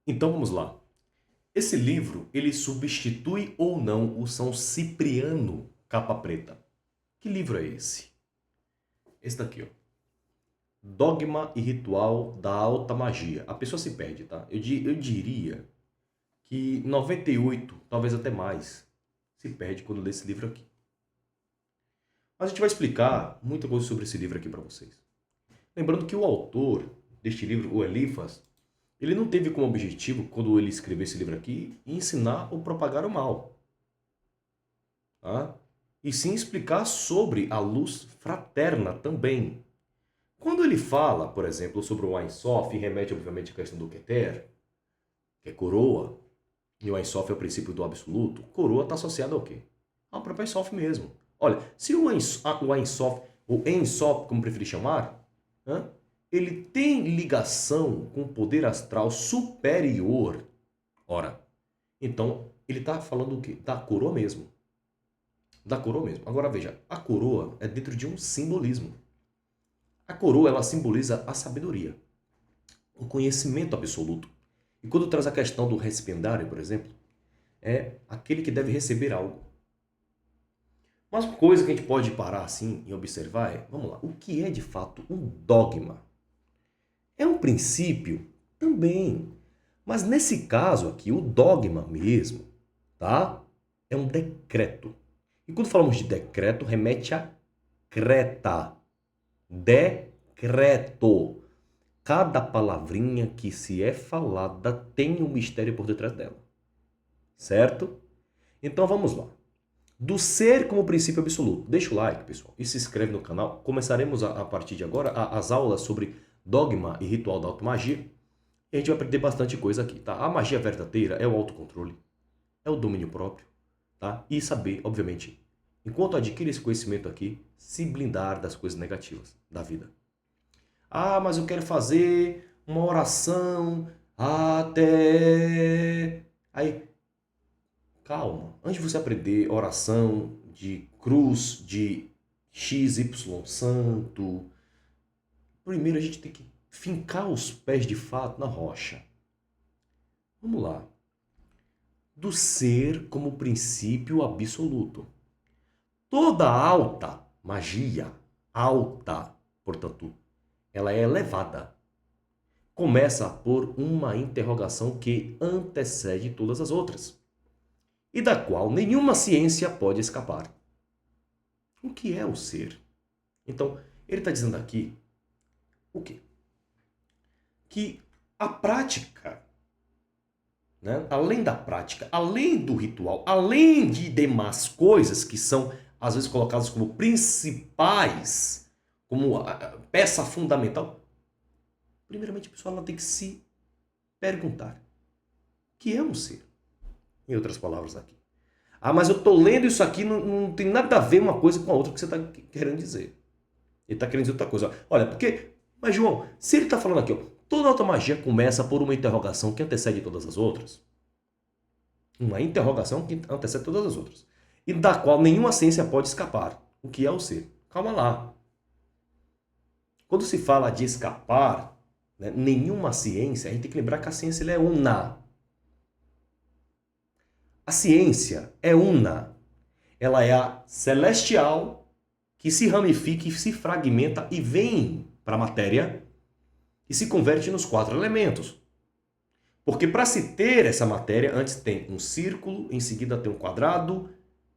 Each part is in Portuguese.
Então vamos lá. Esse livro, ele substitui ou não o São Cipriano Capa Preta. Que livro é esse? Esse daqui, ó. Dogma e Ritual da Alta Magia. A pessoa se perde, tá? Eu diria que 98, talvez até mais, se perde quando lê esse livro aqui. Mas a gente vai explicar muita coisa sobre esse livro aqui para vocês. Lembrando que o autor deste livro, o Elifas, ele não teve como objetivo, quando ele escreveu esse livro aqui, ensinar ou propagar o mal, tá? E sim explicar sobre a luz fraterna também. Quando ele fala, por exemplo, sobre o Ein Sof, remete obviamente à questão do Keter, que é coroa, e o Ein Sof é o princípio do absoluto, coroa está associada ao quê? Ao próprio Ein Sof mesmo. Olha, se o Ein Sof, ou Ein Sof, como preferir chamar, né, ele tem ligação com o poder astral superior. Ora, então ele está falando o quê? Da coroa mesmo. Da coroa mesmo. Agora veja, a coroa é dentro de um simbolismo. A coroa, ela simboliza a sabedoria, o conhecimento absoluto. E quando traz a questão do recipiendário, por exemplo, é aquele que deve receber algo. Mas uma coisa que a gente pode parar assim e observar é, vamos lá, o que é de fato um dogma? É um princípio? Também. Mas nesse caso aqui, o dogma mesmo, tá? É um decreto. E quando falamos de decreto, remete a creta. Decreto. Cada palavrinha que se é falada tem um mistério por detrás dela. Certo? Então vamos lá. Do ser como princípio absoluto. Deixa o like, pessoal, e se inscreve no canal. Começaremos a partir de agora as aulas sobre dogma e ritual da automagia. E a gente vai aprender bastante coisa aqui, tá? A magia verdadeira é o autocontrole, é o domínio próprio, tá? E saber, obviamente, enquanto adquire esse conhecimento aqui, se blindar das coisas negativas da vida. Ah, mas eu quero fazer uma oração até... Aí, calma. Antes de você aprender oração de cruz, de XY santo, primeiro a gente tem que fincar os pés de fato na rocha. Vamos lá. Do ser como princípio absoluto. Toda alta magia, alta, portanto, ela é elevada. Começa por uma interrogação que antecede todas as outras, e da qual nenhuma ciência pode escapar. O que é o ser? Então, ele está dizendo aqui o quê? Que a prática, né, além da prática, além do ritual, além de demais coisas que são às vezes colocadas como principais, como a peça fundamental, primeiramente a pessoa ela tem que se perguntar: o que é um ser? Em outras palavras aqui. Ah, mas eu estou lendo isso aqui, não tem nada a ver uma coisa com a outra que você está querendo dizer. Ele está querendo dizer outra coisa. Olha, porque... Mas, João, se ele está falando aqui, ó, toda automagia começa por uma interrogação que antecede todas as outras. Uma interrogação que antecede todas as outras. E da qual nenhuma ciência pode escapar. O que é o ser? Calma lá. Quando se fala de escapar, né, nenhuma ciência, a gente tem que lembrar que a ciência ela é una. A ciência é una. Ela é a celestial que se ramifica e se fragmenta e vem para a matéria e se converte nos 4 elementos. Porque para se ter essa matéria, antes tem um círculo, em seguida tem um quadrado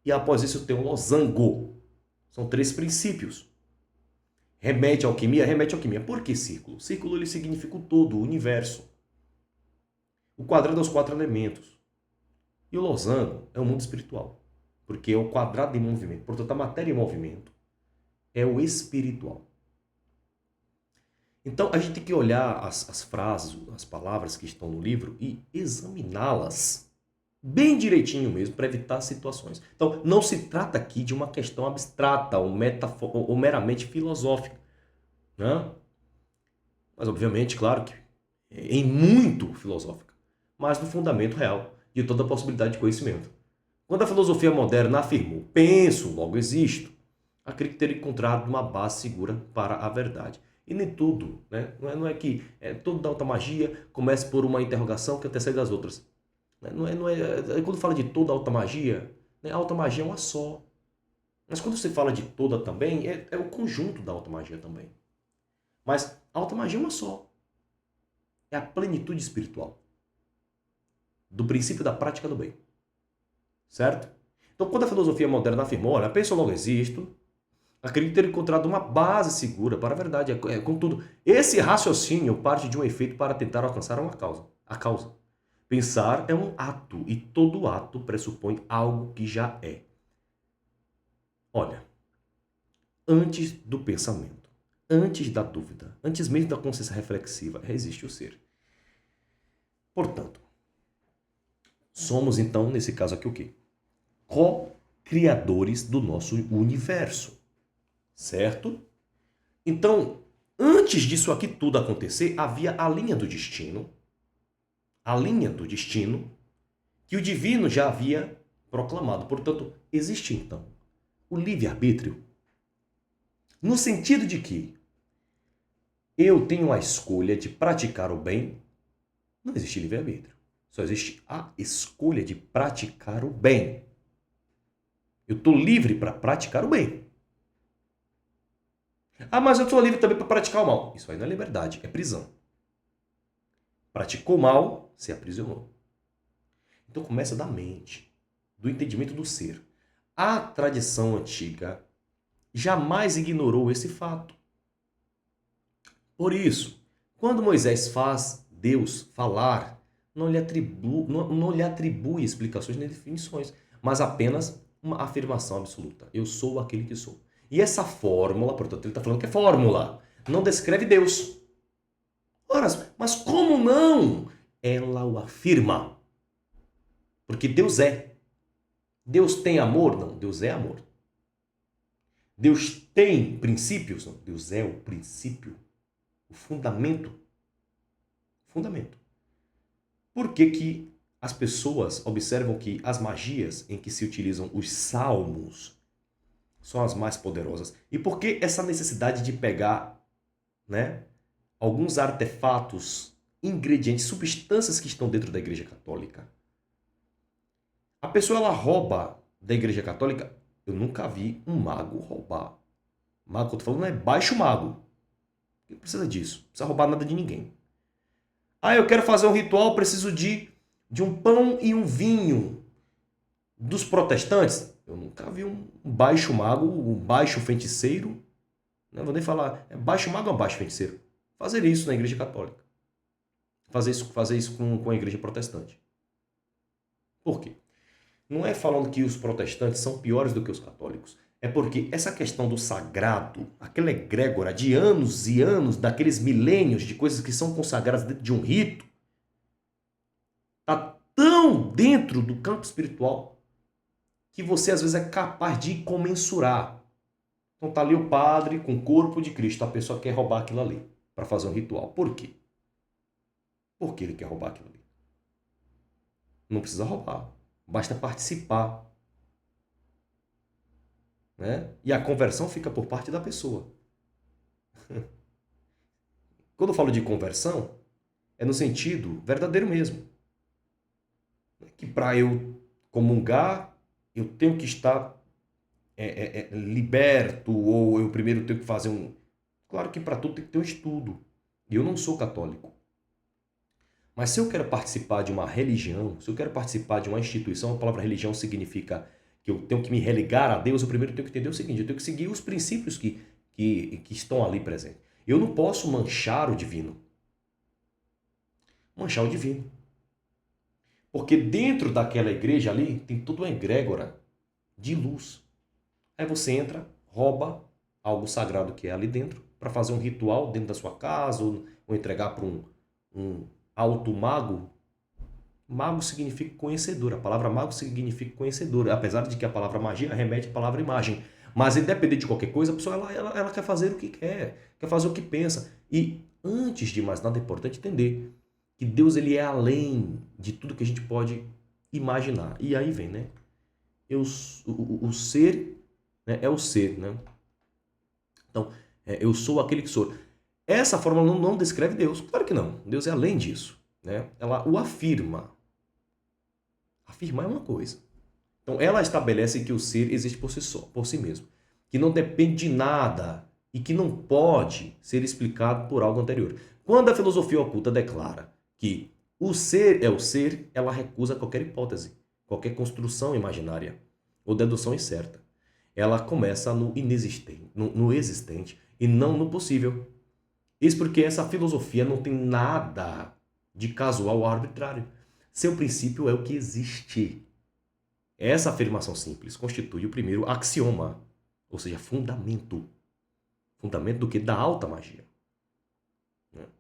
e após isso tem um losango. São 3 princípios. Remete à alquimia? Remete à alquimia. Por que círculo? Círculo ele significa o todo, o universo. O quadrado é os 4 elementos. E o losango é o mundo espiritual. Porque é o quadrado em movimento. Portanto, a matéria em movimento é o espiritual. Então, a gente tem que olhar as frases, as palavras que estão no livro e examiná-las bem direitinho mesmo para evitar situações. Então, não se trata aqui de uma questão abstrata ou meramente filosófica, né? Mas, obviamente, claro que em muito filosófica, mas no fundamento real de toda a possibilidade de conhecimento. Quando a filosofia moderna afirmou, penso, logo existo, acredito ter encontrado uma base segura para a verdade. E nem tudo, né? Não é que tudo da alta magia comece por uma interrogação que antecede as outras. Quando fala de toda a alta magia, né, a alta magia é uma só. Mas quando você fala de toda também, é o conjunto da alta magia também. Mas a alta magia é uma só. É a plenitude espiritual. Do princípio da prática do bem. Certo? Então, quando a filosofia moderna afirmou, olha, penso logo existo, acredito ter encontrado uma base segura para a verdade. Contudo, esse raciocínio parte de um efeito para tentar alcançar uma causa. A causa. Pensar é um ato e todo ato pressupõe algo que já é. Olha, antes do pensamento, antes da dúvida, antes mesmo da consciência reflexiva, existe o ser. Portanto, somos então, nesse caso aqui, o quê? Co-criadores do nosso universo. Certo? Então, antes disso aqui tudo acontecer, havia a linha do destino. A linha do destino que o divino já havia proclamado. Portanto, existe então o livre-arbítrio no sentido de que eu tenho a escolha de praticar o bem. Não existe livre-arbítrio. Só existe a escolha de praticar o bem. Eu estou livre para praticar o bem. Ah, mas eu estou livre também para praticar o mal. Isso aí não é liberdade, é prisão. Praticou mal, se aprisionou. Então começa da mente, do entendimento do ser. A tradição antiga jamais ignorou esse fato. Por isso, quando Moisés faz Deus falar, não lhe atribui explicações nem definições, mas apenas uma afirmação absoluta. Eu sou aquele que sou. E essa fórmula, portanto, ele está falando que é fórmula, não descreve Deus. Ora, mas como não? Ela o afirma. Porque Deus é. Deus tem amor? Não, Deus é amor. Deus tem princípios? Não, Deus é o princípio. O fundamento. Fundamento. Por que que as pessoas observam que as magias em que se utilizam os salmos são as mais poderosas? E por que essa necessidade de pegar, né, alguns artefatos, ingredientes, substâncias que estão dentro da Igreja Católica? A pessoa ela rouba da Igreja Católica. Eu nunca vi um mago roubar. Mago que eu tô falando é baixo mago. Não precisa disso. Não precisa roubar nada de ninguém. Ah, eu quero fazer um ritual, preciso de um pão e um vinho dos protestantes. Eu nunca vi um baixo mago, um baixo feiticeiro. Não vou nem falar. É baixo mago ou baixo feiticeiro? Fazer isso na Igreja Católica. Fazer isso com a Igreja Protestante. Por quê? Não é falando que os protestantes são piores do que os católicos. É porque essa questão do sagrado, aquela egrégora de anos e anos, daqueles milênios de coisas que são consagradas dentro de um rito, está tão dentro do campo espiritual que você às vezes é capaz de comensurar. Então tá ali o padre com o corpo de Cristo, a pessoa quer roubar aquilo ali para fazer um ritual. Por quê? Por que ele quer roubar aquilo ali? Não precisa roubar, basta participar. Né? E a conversão fica por parte da pessoa. Quando eu falo de conversão, é no sentido verdadeiro mesmo. Que para eu comungar, eu tenho que estar liberto, ou eu primeiro tenho que fazer um... Claro que para tudo tem que ter um estudo. E eu não sou católico. Mas se eu quero participar de uma religião, se eu quero participar de uma instituição, a palavra religião significa que eu tenho que me religar a Deus, eu primeiro tenho que entender o seguinte, eu tenho que seguir os princípios que estão ali presentes. Eu não posso manchar o divino. Manchar o divino. Porque dentro daquela igreja ali tem toda uma egrégora de luz. Aí você entra, rouba algo sagrado que é ali dentro, para fazer um ritual dentro da sua casa, ou entregar para um alto mago. Mago significa conhecedor. A palavra mago significa conhecedor. Apesar de que a palavra magia remete à palavra imagem. Mas independente de qualquer coisa, a pessoa ela quer fazer o que quer fazer o que pensa. E antes de mais nada é importante entender que Deus ele é além de tudo que a gente pode imaginar. E aí vem, né? O ser, né, é o ser, né? Então, eu sou aquele que sou. Essa fórmula não descreve Deus. Claro que não. Deus é além disso, né? Ela o afirma. Afirmar é uma coisa. Então, ela estabelece que o ser existe por si só, por si mesmo, que não depende de nada e que não pode ser explicado por algo anterior. Quando a filosofia oculta declara que o ser é o ser, ela recusa qualquer hipótese, qualquer construção imaginária ou dedução incerta. Ela começa no inexistente, no existente e não no possível. Isso porque essa filosofia não tem nada de casual ou arbitrário. Seu princípio é o que existe. Essa afirmação simples constitui o primeiro axioma, ou seja, fundamento. Fundamento do que? Da alta magia.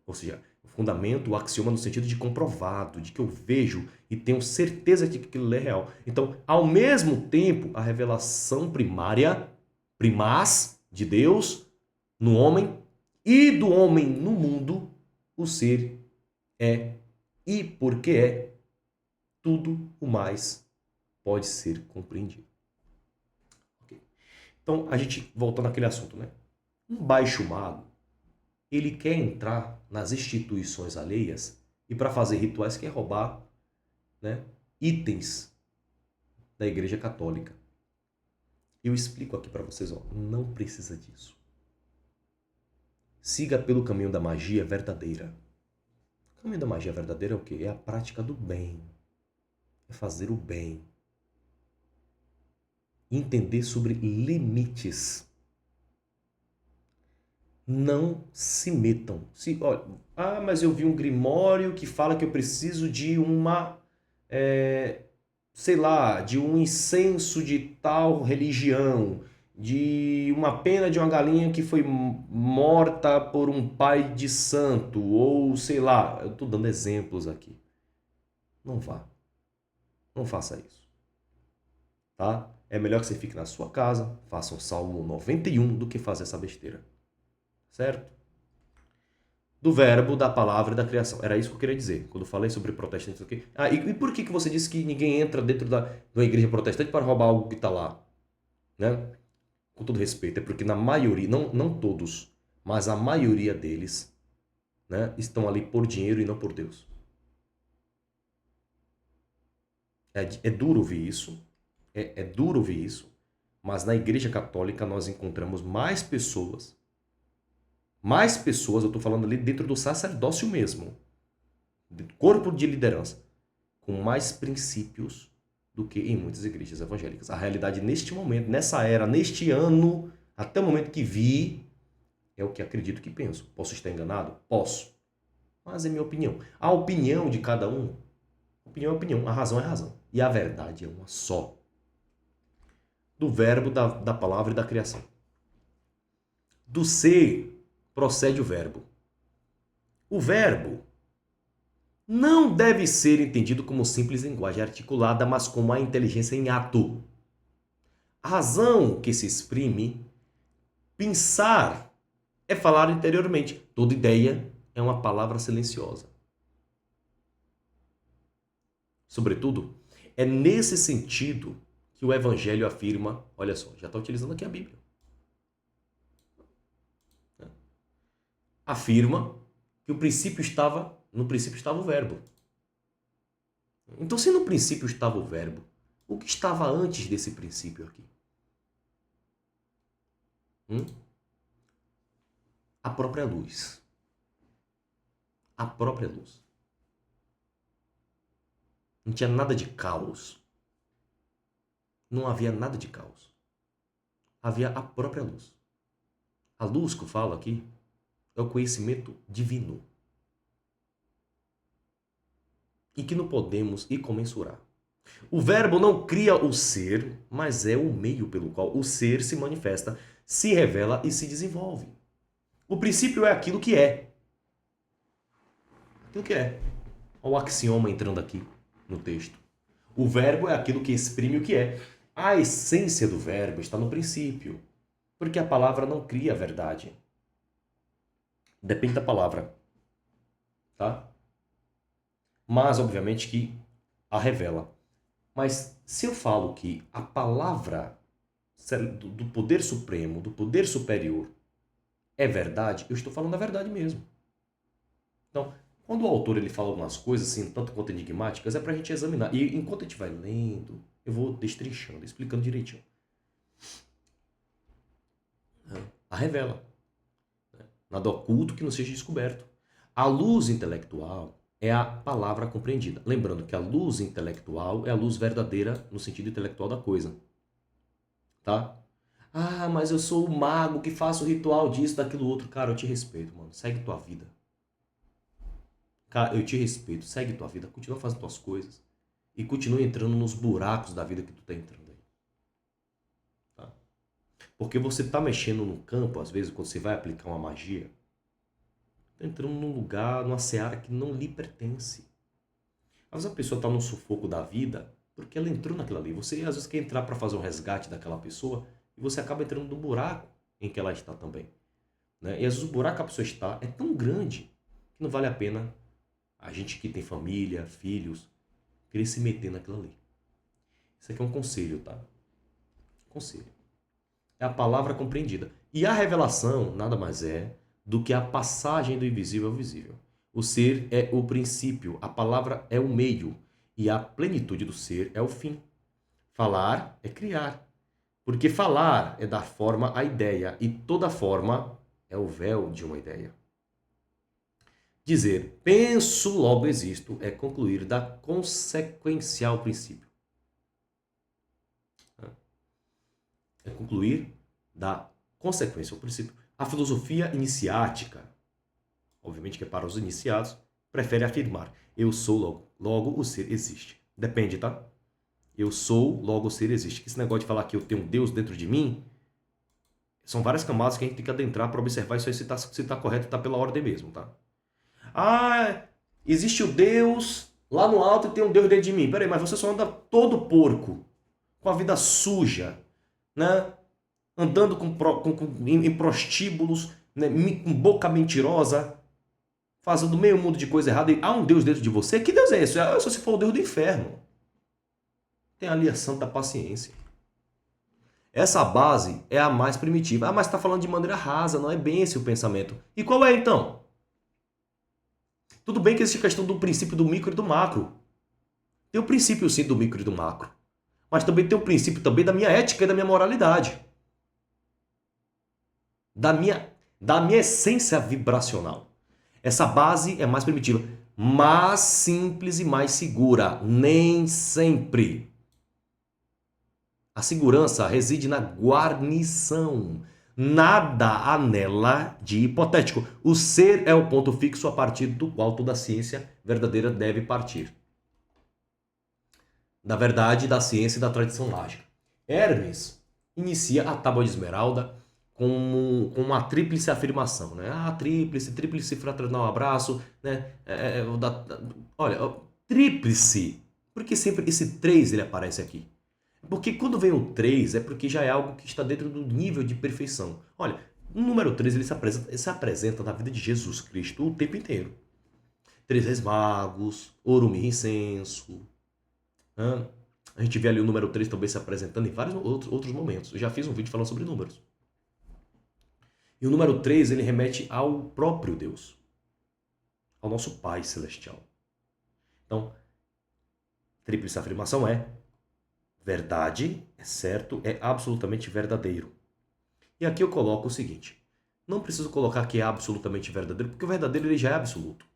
Ou seja, o fundamento, o axioma no sentido de comprovado, de que eu vejo e tenho certeza de que aquilo é real. Então, ao mesmo tempo, a revelação primária, primaz de Deus no homem e do homem no mundo, o ser é, e porque é, tudo o mais pode ser compreendido. Okay. Então, a gente, voltando àquele assunto, né? Um baixo mago, ele quer entrar nas instituições alheias e para fazer rituais quer roubar, né, itens da Igreja Católica. Eu explico aqui para vocês, ó, não precisa disso. Siga pelo caminho da magia verdadeira. O caminho da magia verdadeira é o quê? É a prática do bem. É fazer o bem. Entender sobre limites. Não se metam. Olha, mas eu vi um grimório que fala que eu preciso de uma, sei lá, de um incenso de tal religião, de uma pena de uma galinha que foi morta por um pai de santo, ou sei lá, eu estou dando exemplos aqui. Não vá. Não faça isso. Tá? É melhor que você fique na sua casa, faça um Salmo 91 do que fazer essa besteira. Certo? Do verbo, da palavra e da criação. Era isso que eu queria dizer, quando eu falei sobre protestante. E por que você disse que ninguém entra dentro de uma igreja protestante para roubar algo que está lá? Né? Com todo respeito, é porque na maioria, não todos, mas a maioria deles, né, estão ali por dinheiro e não por Deus. É duro ouvir isso, é duro ouvir isso, mas na igreja católica nós encontramos mais pessoas, eu estou falando ali dentro do sacerdócio mesmo, corpo de liderança, com mais princípios do que em muitas igrejas evangélicas. A realidade neste momento, nessa era, neste ano, até o momento que vi, é o que acredito que penso. Posso estar enganado? Posso. Mas é minha opinião. A opinião de cada um, opinião é opinião, a razão é razão. E a verdade é uma só. Do verbo, da palavra e da criação. Do ser procede o verbo. O verbo não deve ser entendido como simples linguagem articulada, mas como a inteligência em ato. A razão que se exprime, pensar, é falar interiormente. Toda ideia é uma palavra silenciosa. Sobretudo, é nesse sentido que o Evangelho afirma, olha só, já está utilizando aqui a Bíblia. Afirma que no princípio estava o verbo. Então, se no princípio estava o verbo, o que estava antes desse princípio aqui? A própria luz. A própria luz. Não tinha nada de caos. Não havia nada de caos. Havia a própria luz. A luz que eu falo aqui é o conhecimento divino. E que não podemos incomensurar. O verbo não cria o ser, mas é o meio pelo qual o ser se manifesta, se revela e se desenvolve. O princípio é aquilo que é. Aquilo que é. Olha o axioma entrando aqui no texto. O verbo é aquilo que exprime o que é. A essência do verbo está no princípio, porque a palavra não cria a verdade. Depende da palavra. Tá? Mas, obviamente, que a revela. Mas se eu falo que a palavra do poder supremo, do poder superior, é verdade, eu estou falando a verdade mesmo. Então, quando o autor ele fala algumas coisas assim, tanto quanto enigmáticas, é para a gente examinar. E enquanto a gente vai lendo, eu vou destrinchando, explicando direitinho. A revela. Nada oculto que não seja descoberto. A luz intelectual é a palavra compreendida. Lembrando que a luz intelectual é a luz verdadeira no sentido intelectual da coisa. Tá? Ah, mas eu sou o mago que faço o ritual disso, daquilo outro. Cara, eu te respeito, mano. Segue tua vida. Cara, eu te respeito. Segue tua vida. Continua fazendo tuas coisas. E continua entrando nos buracos da vida que tu tá entrando aí. Tá? Porque você tá mexendo no campo, às vezes, quando você vai aplicar uma magia, tá entrando num lugar, numa seara que não lhe pertence. Às vezes a pessoa tá num sufoco da vida porque ela entrou naquilo ali. Você, às vezes, quer entrar para fazer um resgate daquela pessoa e você acaba entrando no buraco em que ela está também. Né? E às vezes o buraco que a pessoa está é tão grande que não vale a pena a gente que tem família, filhos, querer se meter naquilo ali. Isso aqui é um conselho, tá? Conselho. É a palavra compreendida. E a revelação nada mais é do que a passagem do invisível ao visível. O ser é o princípio, a palavra é o meio, e a plenitude do ser é o fim. Falar é criar, porque falar é dar forma à ideia, e toda forma é o véu de uma ideia. Dizer penso, logo existo, é concluir da consequencial princípio. É concluir da consequência ao princípio. A filosofia iniciática, obviamente que é para os iniciados, prefere afirmar eu sou, logo o ser existe. Depende, tá? Eu sou, logo o ser existe. Esse negócio de falar que eu tenho um Deus dentro de mim, são várias camadas que a gente tem que adentrar para observar isso aí se tá correto e tá pela ordem mesmo, tá? Ah, existe o Deus lá no alto e tem um Deus dentro de mim. Peraí, mas você só anda todo porco, com a vida suja, né? Andando em prostíbulos, né? Com boca mentirosa, fazendo meio mundo de coisa errada. E há um Deus dentro de você? Que Deus é esse? É só se for o Deus do inferno. Tem ali a santa paciência. Essa base é a mais primitiva. Ah, mas está falando de maneira rasa, não é bem esse o pensamento. E qual é então? Tudo bem que existe a questão do princípio do micro e do macro. Tem o princípio sim do micro e do macro. Mas também tem o princípio também da minha ética e da minha moralidade. Da minha essência vibracional. Essa base é mais primitiva, mais simples e mais segura. Nem sempre. A segurança reside na guarnição. Nada há nela de hipotético. O ser é o ponto fixo a partir do qual toda a ciência verdadeira deve partir. Da verdade, da ciência e da tradição mágica. Hermes inicia a Tábua de Esmeralda com uma tríplice afirmação, né? Ah, tríplice fraternal abraço, né? Olha, tríplice. Por que sempre esse 3 ele aparece aqui? Porque quando vem o 3 é porque já é algo que está dentro do nível de perfeição. Olha, o número 3 ele se apresenta na vida de Jesus Cristo o tempo inteiro. 3 reis magos, ouro, mirra e incenso. A gente vê ali o número 3 também se apresentando em vários outros momentos. Eu já fiz um vídeo falando sobre números. E o número 3 ele remete ao próprio Deus, ao nosso Pai Celestial. Então, tríplice afirmação é verdade, é certo, é absolutamente verdadeiro. E aqui eu coloco o seguinte: não preciso colocar que é absolutamente verdadeiro, porque o verdadeiro ele já é absoluto.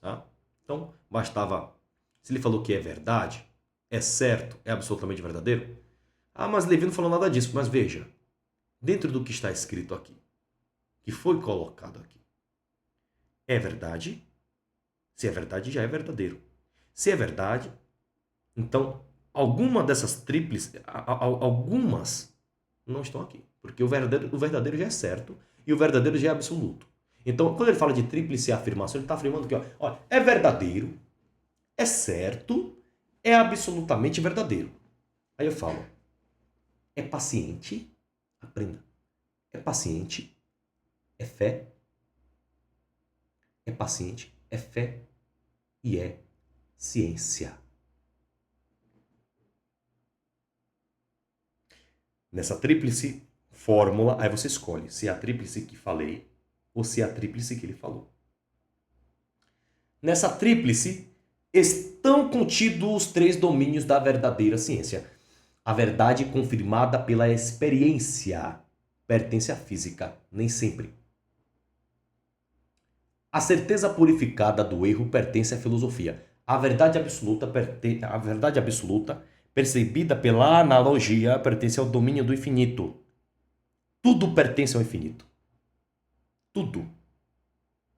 Tá? Então, bastava. Se ele falou que é verdade, é certo, é absolutamente verdadeiro. Ah, mas Levi não falou nada disso. Mas veja, dentro do que está escrito aqui, que foi colocado aqui, é verdade? Se é verdade, já é verdadeiro. Se é verdade, então alguma dessas tríplices, algumas não estão aqui. Porque o verdadeiro já é certo e o verdadeiro já é absoluto. Então, quando ele fala de tríplice afirmação, ele está afirmando que ó, é verdadeiro, é certo, é absolutamente verdadeiro. Aí eu falo, é paciente, aprenda. É paciente, é fé, é paciente, é fé e é ciência. Nessa tríplice fórmula, aí você escolhe se é a tríplice que falei ou se é a tríplice que ele falou. Nessa tríplice estão contidos os 3 domínios da verdadeira ciência. A verdade confirmada pela experiência pertence à física, nem sempre. A certeza purificada do erro pertence à filosofia. A verdade absoluta, percebida pela analogia, pertence ao domínio do infinito. Tudo pertence ao infinito. Tudo.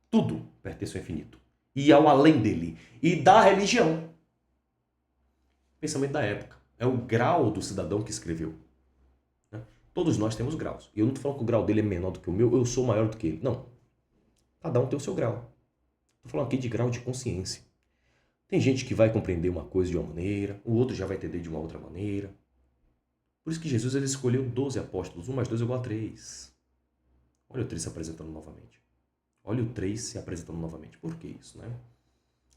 Tudo pertence ao infinito. E ao além dele. E da religião. Pensamento da época. É o grau do cidadão que escreveu. Todos nós temos graus. E eu não estou falando que o grau dele é menor do que o meu, eu sou maior do que ele. Não. Cada um tem o seu grau. Estou falando aqui de grau de consciência. Tem gente que vai compreender uma coisa de uma maneira, o outro já vai entender de uma outra maneira. Por isso que Jesus ele escolheu 12 apóstolos. 1 mais 2 é igual a 3. Olha o 3 se apresentando novamente. Olha o 3 se apresentando novamente. Por que isso, né?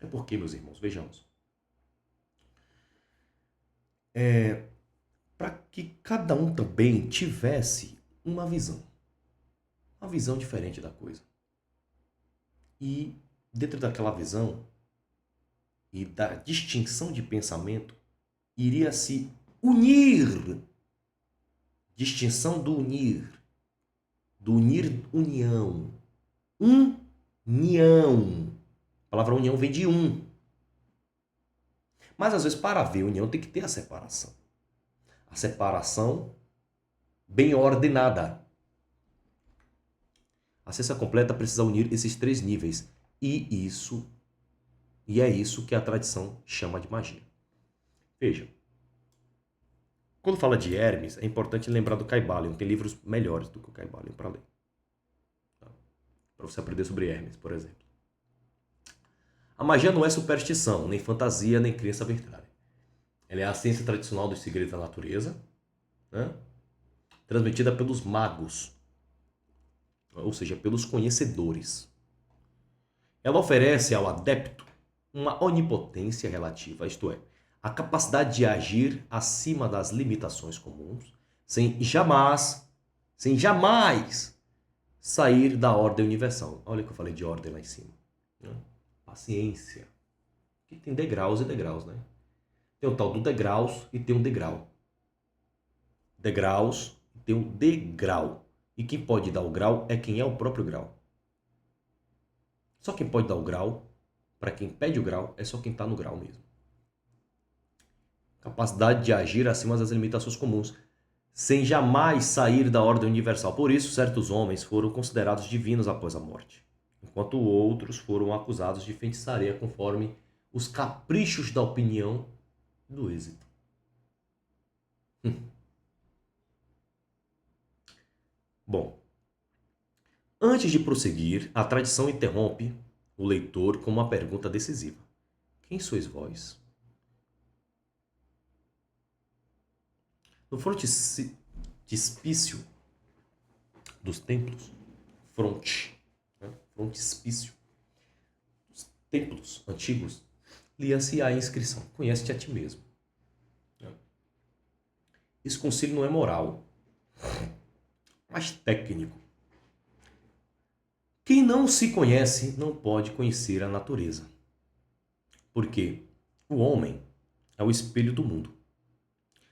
É porque, meus irmãos, vejamos. Para que cada um também tivesse uma visão diferente da coisa. E dentro daquela visão e da distinção de pensamento, iria se unir. Distinção do unir. Do unir, união. União. A palavra união vem de um. Mas às vezes para haver união tem que ter a separação. A separação bem ordenada. A ciência completa precisa unir esses 3 níveis. E é isso que a tradição chama de magia. Veja, quando fala de Hermes, é importante lembrar do Kybalion. Tem livros melhores do que o Kybalion para ler. Tá? Para você aprender sobre Hermes, por exemplo. A magia não é superstição, nem fantasia, nem crença arbitrária. Ela é a ciência tradicional dos segredos da natureza, né? Transmitida pelos magos, ou seja, pelos conhecedores. Ela oferece ao adepto uma onipotência relativa, isto é, a capacidade de agir acima das limitações comuns, sem jamais sair da ordem universal. Olha que eu falei de ordem lá em cima. Né? Paciência. Que tem degraus e degraus, né? Tem o tal do degraus e tem um degrau. Degraus e tem um degrau. E quem pode dar o grau é quem é o próprio grau. Só quem pode dar o grau, para quem pede o grau, é só quem está no grau mesmo. Capacidade de agir acima das limitações comuns, sem jamais sair da ordem universal. Por isso, certos homens foram considerados divinos após a morte, enquanto outros foram acusados de feitiçaria conforme os caprichos da opinião e do êxito. Bom, antes de prosseguir, a tradição interrompe o leitor com uma pergunta decisiva. Quem sois vós? No frontispício dos templos, frontispício dos templos antigos, lia-se a inscrição: conhece-te a ti mesmo. Esse concílio não é moral, mas técnico. Quem não se conhece não pode conhecer a natureza. Porque o homem é o espelho do mundo.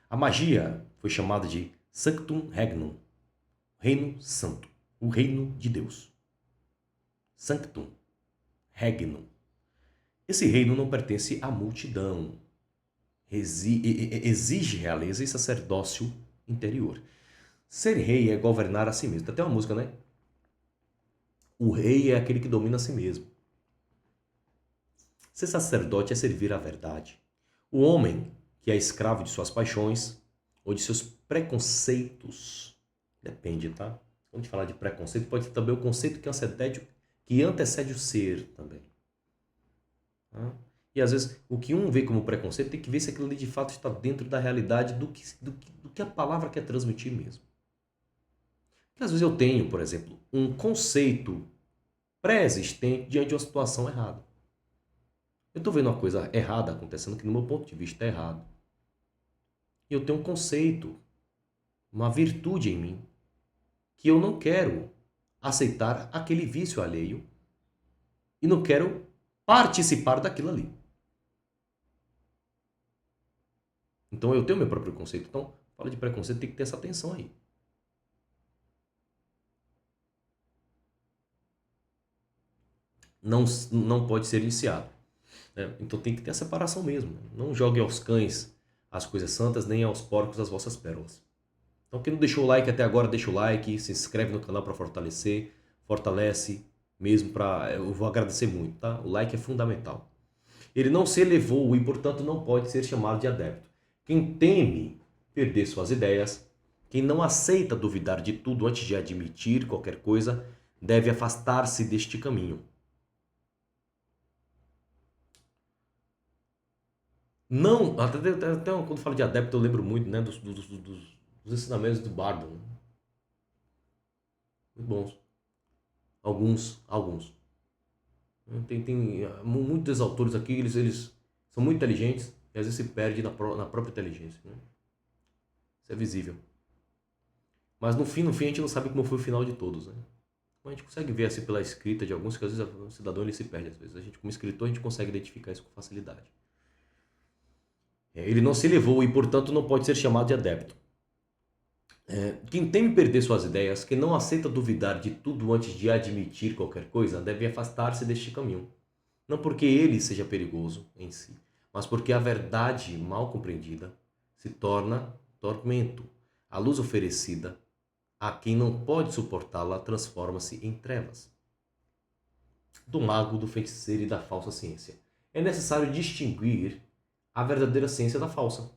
A magia foi chamada de Sanctum Regnum, Reino Santo, o reino de Deus. Sanctum Regnum. Esse reino não pertence à multidão. Exige realeza e sacerdócio interior. Ser rei é governar a si mesmo. Tem até uma música, né? O rei é aquele que domina a si mesmo. Ser sacerdote é servir à verdade. O homem que é escravo de suas paixões ou de seus preconceitos, depende, tá? Quando a gente fala de preconceito, pode ser também o conceito que antecede o ser também. Tá? E às vezes o que um vê como preconceito tem que ver se aquilo ali de fato está dentro da realidade do que a palavra quer transmitir mesmo. Porque às vezes eu tenho, por exemplo, um conceito pré-existente diante de uma situação errada. Eu estou vendo uma coisa errada acontecendo que, no meu ponto de vista, é errado. E eu tenho um conceito, uma virtude em mim, que eu não quero aceitar aquele vício alheio e não quero participar daquilo ali. Então eu tenho meu próprio conceito. Então, fala de preconceito, tem que ter essa atenção aí. Não pode ser iniciado. Né? Então tem que ter a separação mesmo. Não jogue aos cães as coisas santas, nem aos porcos as vossas pérolas. Então quem não deixou o like até agora, deixa o like, se inscreve no canal para fortalecer, fortalece mesmo para... Eu vou agradecer muito, tá? O like é fundamental. Ele não se elevou e, portanto, não pode ser chamado de adepto. Quem teme perder suas ideias, quem não aceita duvidar de tudo antes de admitir qualquer coisa, deve afastar-se deste caminho. Não, até quando falo de adepto eu lembro muito, né, dos ensinamentos do Bardo. Né? Muito bons. Alguns. Tem muitos autores aqui, eles são muito inteligentes e às vezes se perdem na própria inteligência. Né? Isso é visível. Mas no fim a gente não sabe como foi o final de todos. Né? A gente consegue ver assim pela escrita de alguns, que às vezes o cidadão ele se perde. Às vezes a gente, como escritor, a gente consegue identificar isso com facilidade. Ele não se elevou e, portanto, não pode ser chamado de adepto. Quem teme perder suas ideias, quem não aceita duvidar de tudo antes de admitir qualquer coisa, deve afastar-se deste caminho. Não porque ele seja perigoso em si, mas porque a verdade mal compreendida se torna tormento. A luz oferecida a quem não pode suportá-la transforma-se em trevas. Do mago, do feiticeiro e da falsa ciência. É necessário distinguir a verdadeira ciência da falsa.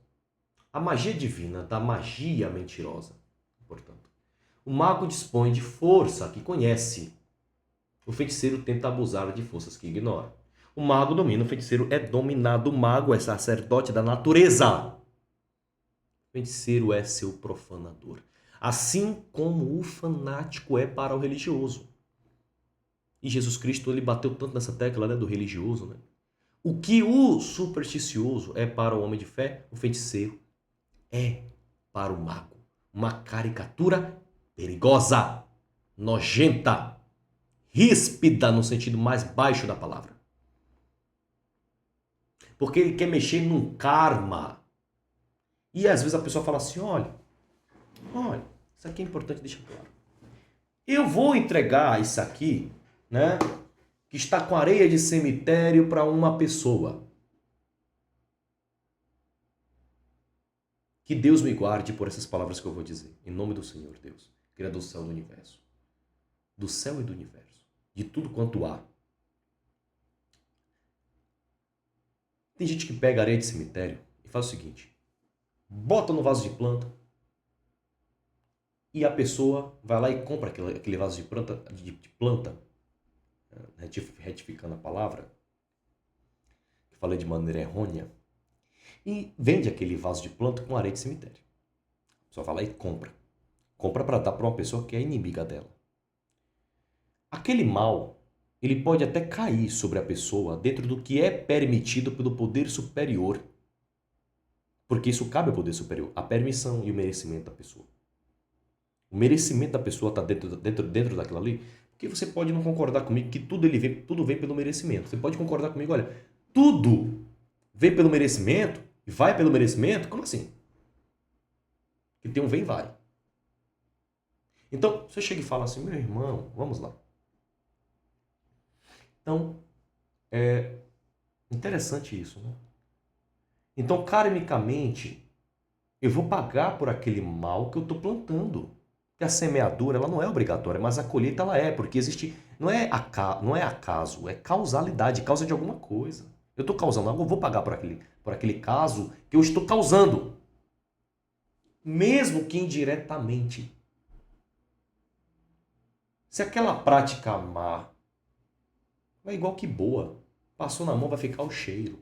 A magia divina da magia mentirosa. Portanto, o mago dispõe de força que conhece. O feiticeiro tenta abusar de forças que ignora. O mago domina, o feiticeiro é dominado. O mago é sacerdote da natureza. O feiticeiro é seu profanador. Assim como o fanático é para o religioso. E Jesus Cristo ele bateu tanto nessa tecla, né, do religioso. Né? O que o supersticioso é para o homem de fé, o feiticeiro é para o mago. Uma caricatura perigosa, nojenta, ríspida no sentido mais baixo da palavra. Porque ele quer mexer num karma. E às vezes a pessoa fala assim, olha, isso aqui é importante deixar claro. Eu vou entregar isso aqui, né, que está com areia de cemitério para uma pessoa. Que Deus me guarde por essas palavras que eu vou dizer. Em nome do Senhor Deus, Criador do céu e do universo. Do céu e do universo. De tudo quanto há. Tem gente que pega areia de cemitério e faz o seguinte. Bota no vaso de planta. E a pessoa vai lá e compra aquele vaso de planta. Retificando a palavra. Que falei de maneira errônea. E vende aquele vaso de planta com areia de cemitério. Só vai lá e compra. Compra para dar para uma pessoa que é inimiga dela. Aquele mal, ele pode até cair sobre a pessoa dentro do que é permitido pelo poder superior. Porque isso cabe ao poder superior. A permissão e o merecimento da pessoa. O merecimento da pessoa está dentro daquilo ali. Porque você pode não concordar comigo que tudo vem pelo merecimento. Você pode concordar comigo, olha, tudo vem pelo merecimento e vai pelo merecimento? Como assim? Que tem um vem e vai. Então, você chega e fala assim, meu irmão, vamos lá. Então, é interessante isso, né? Então, karmicamente, eu vou pagar por aquele mal que eu estou plantando. Porque a semeadura, ela não é obrigatória, mas a colheita, ela é. Porque existe, não é acaso, é causalidade, causa de alguma coisa. Eu estou causando algo, eu vou pagar por aquele caso que eu estou causando. Mesmo que indiretamente. Se aquela prática má é igual que boa, passou na mão vai ficar o cheiro.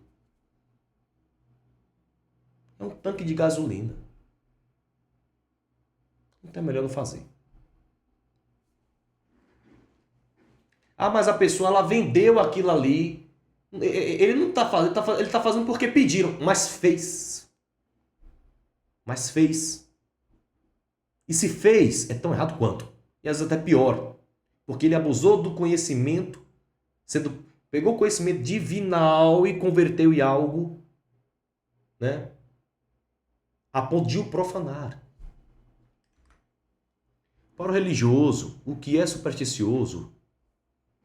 É um tanque de gasolina. Então é melhor não fazer. Ah, mas a pessoa ela vendeu aquilo ali. Ele não está fazendo, ele está fazendo porque pediram, mas fez. Mas fez. E se fez, é tão errado quanto. E às vezes até pior, porque ele abusou do conhecimento, pegou o conhecimento divinal e converteu em algo, né, a ponto de o profanar. Para o religioso, o que é supersticioso,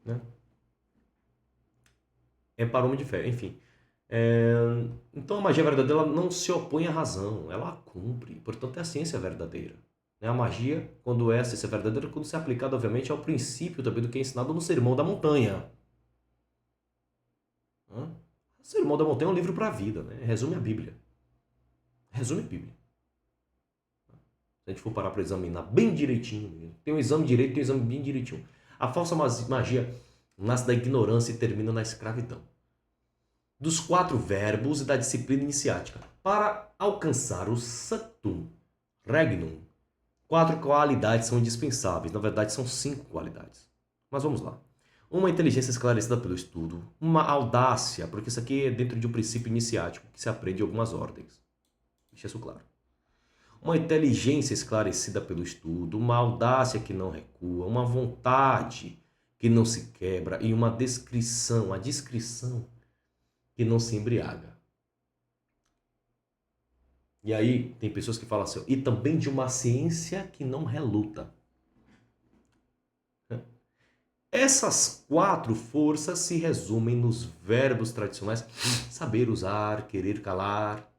né, é para o homem de fé. Enfim, então a magia verdadeira ela não se opõe à razão, ela a cumpre. Portanto, é a ciência verdadeira. A magia, quando é a ciência verdadeira, quando se é aplicada, obviamente, ao princípio também do que é ensinado no Sermão da Montanha. O Sermão da Montanha é um livro para a vida, né? Resume a Bíblia. Resume a Bíblia. Se a gente for parar para examinar bem direitinho, tem um exame direito, tem um exame bem direitinho. A falsa magia nasce da ignorância e termina na escravidão. Dos 4 verbos e da disciplina iniciática. Para alcançar o Sanctum Regnum, 4 qualidades são indispensáveis. Na verdade, são 5 qualidades. Mas vamos lá. Uma inteligência esclarecida pelo estudo. Uma audácia, porque isso aqui é dentro de um princípio iniciático que se aprende em algumas ordens. Deixa isso claro. Uma inteligência esclarecida pelo estudo. Uma audácia que não recua. Uma vontade que não se quebra. E uma descrição, a discrição que não se embriaga. E aí tem pessoas que falam assim, e também de uma ciência que não reluta. Essas 4 forças se resumem nos verbos tradicionais saber usar, querer calar.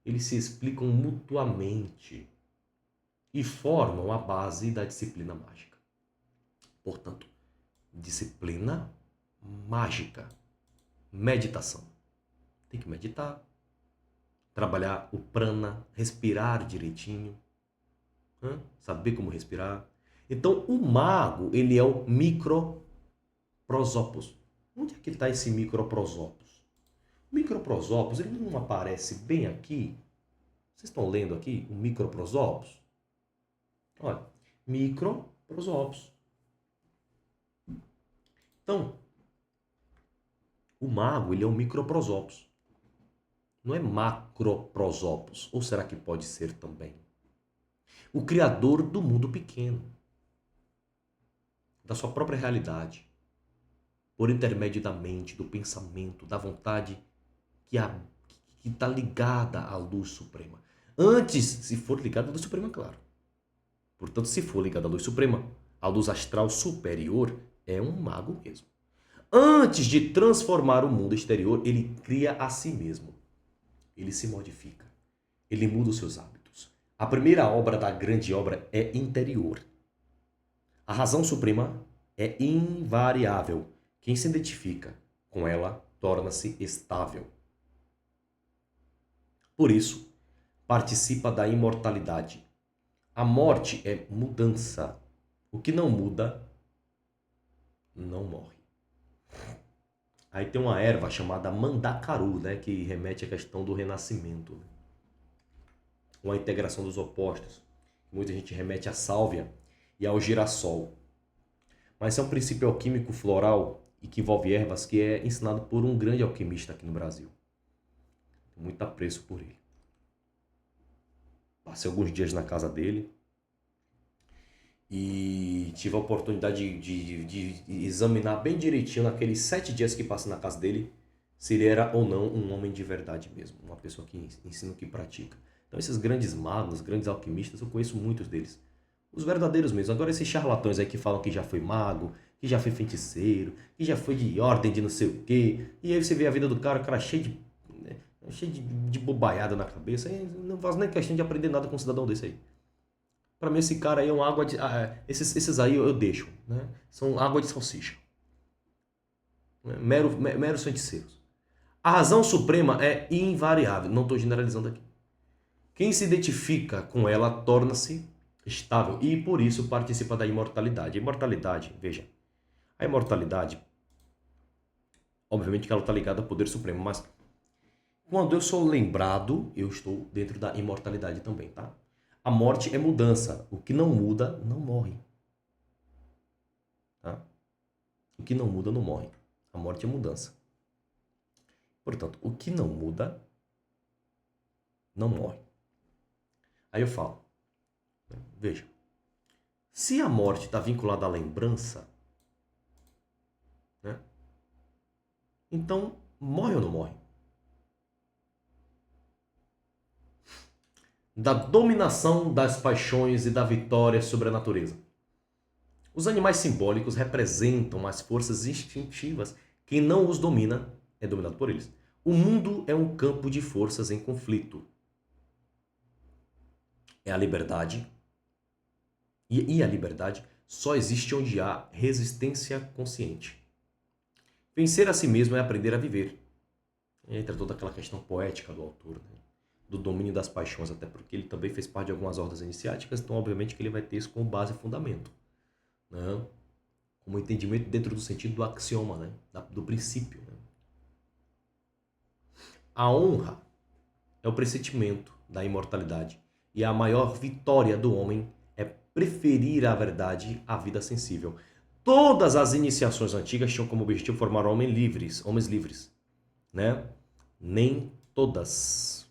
Eles se explicam mutuamente e formam a base da disciplina mágica. Portanto, disciplina mágica. Meditação. Tem que meditar, trabalhar o prana, respirar direitinho, saber como respirar. Então, o mago, ele é o microprosopos. Onde é que está esse microprosopos? O microprosopos, ele não aparece bem aqui? Vocês estão lendo aqui o microprosopos? Olha, microprosopos. Então, o mago, ele é um microprosopos. Não é macroprosopos. Ou será que pode ser também? O criador do mundo pequeno, da sua própria realidade, por intermédio da mente, do pensamento, da vontade que está ligada à luz suprema. Antes, se for ligada à luz suprema, claro. Portanto, se for ligada à luz suprema, à luz astral superior, é um mago mesmo. Antes de transformar o mundo exterior, ele cria a si mesmo. Ele se modifica. Ele muda os seus hábitos. A primeira obra da grande obra é interior. A razão suprema é invariável. Quem se identifica com ela torna-se estável. Por isso, participa da imortalidade. A morte é mudança. O que não muda, não morre. Aí tem uma erva chamada mandacaru, né, que remete à questão do renascimento. Né? Uma integração dos opostos. Muita gente remete à sálvia e ao girassol. Mas é um princípio alquímico floral e que envolve ervas que é ensinado por um grande alquimista aqui no Brasil. Muito apreço por ele. Passei alguns dias na casa dele e tive a oportunidade de examinar bem direitinho naqueles 7 dias que passei na casa dele se ele era ou não um homem de verdade mesmo, uma pessoa que ensina o que pratica. Então esses grandes magos, grandes alquimistas, eu conheço muitos deles. Os verdadeiros mesmo. Agora esses charlatões aí que falam que já foi mago, que já foi feiticeiro, que já foi de ordem de não sei o quê. E aí você vê a vida do cara, o cara cheio de, né, cheio de bobaiada na cabeça. E não faz nem questão de aprender nada com um cidadão desse aí. Pra mim esse cara aí é uma água de... esses aí eu deixo, né? São água de salsicha. Meros feiticeiros. A razão suprema é invariável. Não estou generalizando aqui. Quem se identifica com ela torna-se estável e por isso participa da imortalidade. A imortalidade, veja, a imortalidade, obviamente que ela está ligada ao poder supremo, mas quando eu sou lembrado, eu estou dentro da imortalidade também, tá? A morte é mudança. O que não muda, não morre. Tá? O que não muda, não morre. A morte é mudança. Portanto, o que não muda, não morre. Aí eu falo, veja, Se a morte está vinculada à lembrança, né? Então, morre ou não morre? Da dominação das paixões e da vitória sobre a natureza. Os animais simbólicos representam as forças instintivas. Quem não os domina é dominado por eles. O mundo é um campo de forças em conflito. É a liberdade. E a liberdade só existe onde há resistência consciente. Vencer a si mesmo é aprender a viver. Entra toda aquela questão poética do autor, né? Do domínio das paixões, até porque ele também fez parte de algumas ordens iniciáticas, então obviamente que ele vai ter isso como base e fundamento, né? Como entendimento dentro do sentido do axioma, né? Do princípio. Né? A honra é o pressentimento da imortalidade e a maior vitória do homem é preferir a verdade à vida sensível. Todas as iniciações antigas tinham como objetivo formar homens livres, né? Nem todas.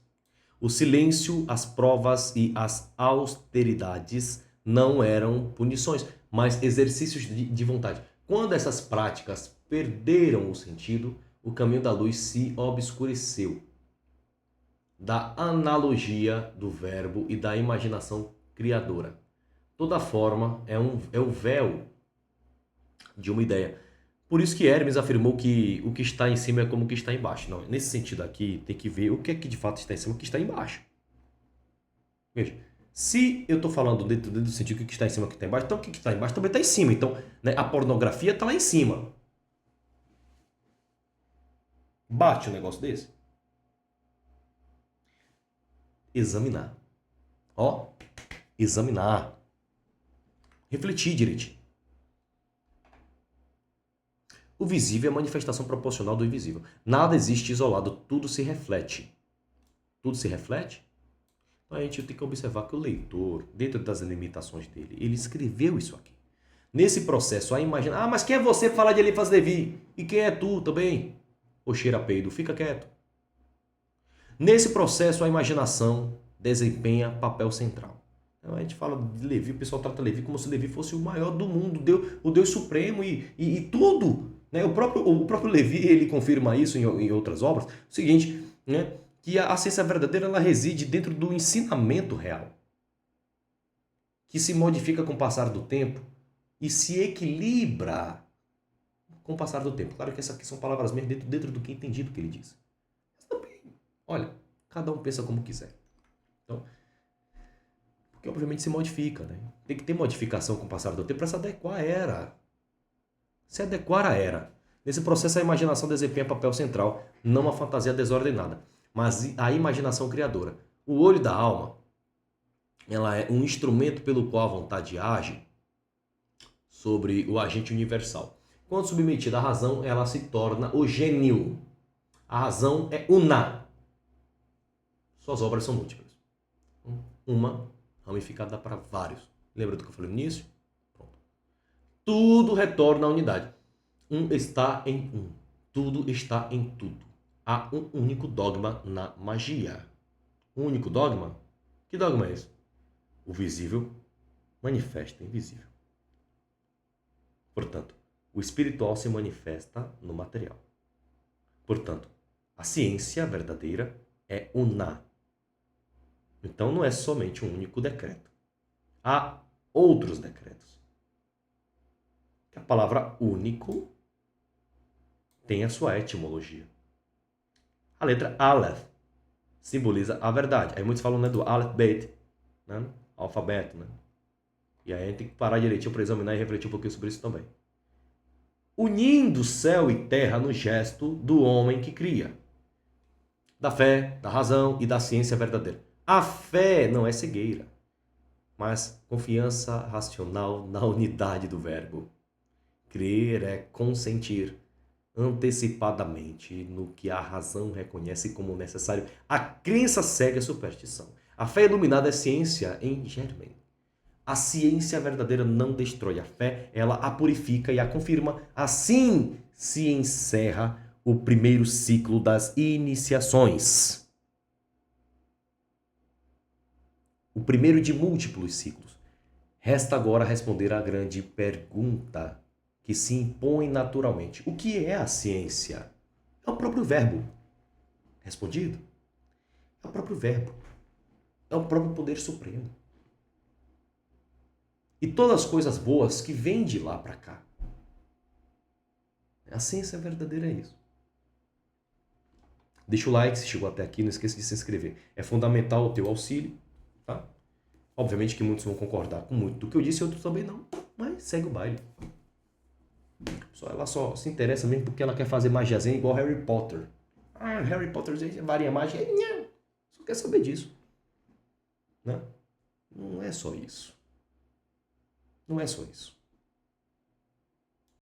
O silêncio, as provas e as austeridades não eram punições, mas exercícios de vontade. Quando essas práticas perderam o sentido, o caminho da luz se obscureceu. Da analogia do verbo e da imaginação criadora. Toda forma é o véu de uma ideia. Por isso que Hermes afirmou que o que está em cima é como o que está embaixo. Não, nesse sentido aqui, tem que ver o que é que de fato está em cima e o que está embaixo. Veja, se eu estou falando dentro do sentido que o que está em cima e o que está embaixo, então o que está embaixo também está em cima. Então, né, a pornografia está lá em cima. Bate um negócio desse? Examinar. Ó, examinar. Refletir direitinho. O visível é a manifestação proporcional do invisível. Nada existe isolado, tudo se reflete. Tudo se reflete? Então a gente tem que observar que o leitor, dentro das limitações dele, ele escreveu isso aqui. Nesse processo, a imaginar, mas quem é você para falar de Eliphas Levi? E quem é tu também? Ô cheira peido, fica quieto. Nesse processo, a imaginação desempenha papel central. Então, a gente fala de Levi, o pessoal trata Levi como se Levi fosse o maior do mundo, o Deus Supremo e tudo. Né? O próprio Levi ele confirma isso em outras obras. O seguinte, né? Que a ciência verdadeira ela reside dentro do ensinamento real, que se modifica com o passar do tempo e se equilibra com o passar do tempo. Claro que essas aqui são palavras mesmo dentro do que é entendido que ele diz. Mas também, olha, cada um pensa como quiser. Então, porque obviamente se modifica, né? Tem que ter modificação com o passar do tempo para se adequar à era. Se adequar à era. Nesse processo a imaginação desempenha papel central, não a fantasia desordenada, mas a imaginação criadora. O olho da alma, ela é um instrumento pelo qual a vontade age sobre o agente universal. Quando submetida à razão, ela se torna o gênio. A razão é una. Suas obras são múltiplas. Uma ramificada para vários. Lembra do que eu falei no início? Pronto. Tudo retorna à unidade. Um está em um. Tudo está em tudo. Há um único dogma na magia. Um único dogma? Que dogma é esse? O visível manifesta o invisível. Portanto, o espiritual se manifesta no material. Portanto, a ciência verdadeira é una. Então não é somente um único decreto. Há outros decretos. A palavra único tem a sua etimologia. A letra Aleph simboliza a verdade. Aí muitos falam, né, do Aleph Bet, né? Alfabeto, né? E aí a gente tem que parar direitinho para examinar e refletir um pouquinho sobre isso também. Unindo céu e terra no gesto do homem que cria. Da fé, da razão e da ciência verdadeira. A fé não é cegueira, mas confiança racional na unidade do verbo. Crer é consentir antecipadamente no que a razão reconhece como necessário. A crença cega é superstição. A fé iluminada é ciência em germen. A ciência verdadeira não destrói a fé, ela a purifica e a confirma. Assim se encerra o primeiro ciclo das iniciações. O primeiro de múltiplos ciclos. Resta agora responder à grande pergunta que se impõe naturalmente. O que é a ciência? É o próprio verbo. Respondido? É o próprio verbo. É o próprio poder supremo. E todas as coisas boas que vêm de lá para cá. A ciência verdadeira é isso. Deixa o like se chegou até aqui, não esqueça de se inscrever. É fundamental o teu auxílio, tá? Obviamente que muitos vão concordar com muito do que eu disse e outros também não, mas segue o baile. Ela só se interessa mesmo porque ela quer fazer magiazinha igual Harry Potter. Ah, Harry Potter varia mágica. Não, só quer saber disso. Né? Não é só isso. Não é só isso.